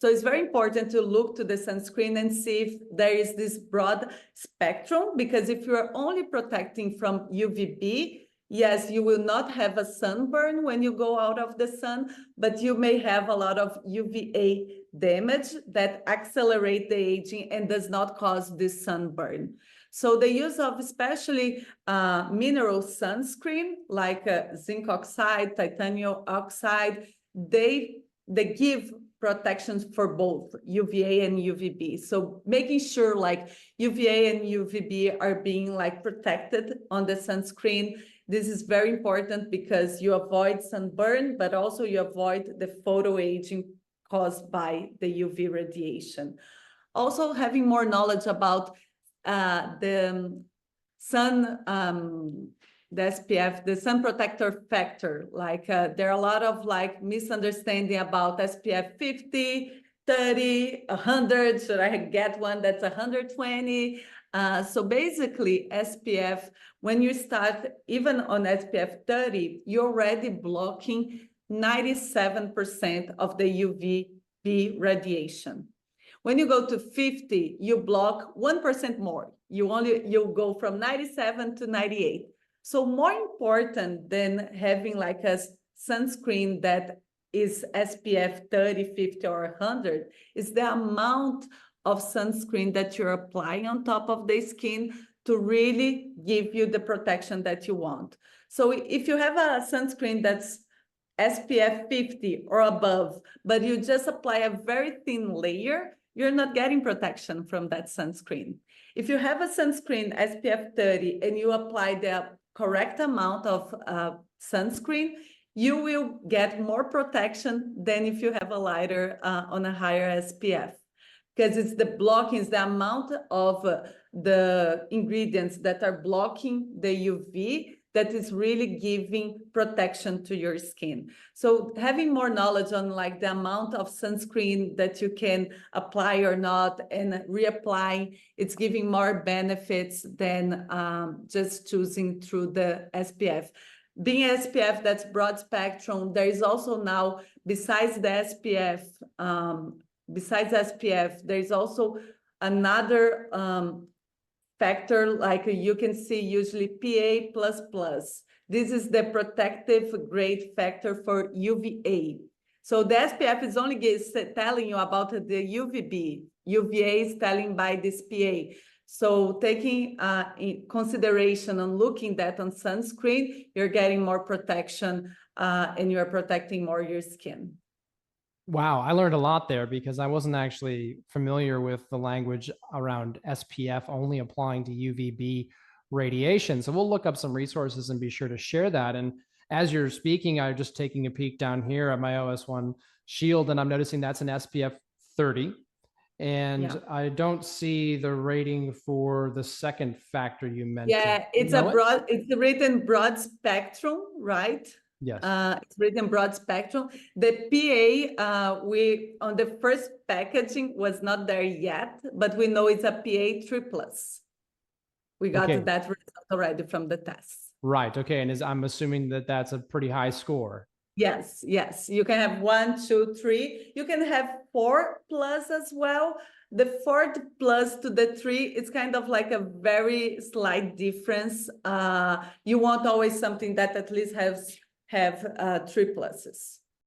So it's very important to look to the sunscreen and see if there is this broad spectrum, because if you are only protecting from UVB, yes, you will not have a sunburn when you go out of the sun, but you may have a lot of UVA damage that accelerate the aging and does not cause this sunburn. So the use of especially mineral sunscreen like zinc oxide, titanium oxide, they give protections for both UVA and UVB. So making sure like UVA and UVB are being like protected on the sunscreen. This is very important because you avoid sunburn, but also you avoid the photoaging caused by the UV radiation. Also having more knowledge about the sun, the SPF, the sun protector factor. Like there are a lot of like misunderstanding about SPF 50, 30, 100. Should I get one that's 120? So basically SPF, when you start even on SPF 30, you're already blocking 97% of the UVB radiation. When you go to 50, you block 1% more. You go from 97 to 98. So more important than having like a sunscreen that is SPF 30, 50, or 100 is the amount of sunscreen that you're applying on top of the skin to really give you the protection that you want. So if you have a sunscreen that's SPF 50 or above, but you just apply a very thin layer, you're not getting protection from that sunscreen. If you have a sunscreen SPF 30 and you apply the correct amount of sunscreen, you will get more protection than if you have a lighter on a higher SPF. Because it's the blocking, it's the amount of the ingredients that are blocking the UV that is really giving protection to your skin. So having more knowledge on like the amount of sunscreen that you can apply or not and reapply, it's giving more benefits than just choosing through the SPF. Being SPF, that's broad spectrum, there is also now, besides the SPF, there's also another factor, like you can see usually PA++. This is the protective grade factor for UVA. So the SPF is only telling you about the UVB. UVA is telling by this PA. So taking in consideration and looking that on sunscreen, you're getting more protection and you're protecting more your skin. Wow, I learned a lot there because I wasn't actually familiar with the language around SPF only applying to UVB radiation. So we'll look up some resources and be sure to share that. And as you're speaking, I'm just taking a peek down here at my OS1 Shield, and I'm noticing that's an SPF 30. And I don't see the rating for the second factor you mentioned. Yeah, it's it's written broad spectrum, right? Yes. It's written broad spectrum. The PA, we on the first packaging was not there yet, but we know it's a PA 3+. We got that result already from the tests. Right. Okay. And I'm assuming that that's a pretty high score. Yes. Yes. You can have 1, 2, 3. You can have 4+ as well. The 4+ to the 3, it's kind of like a very slight difference. You want always something that at least have 3+.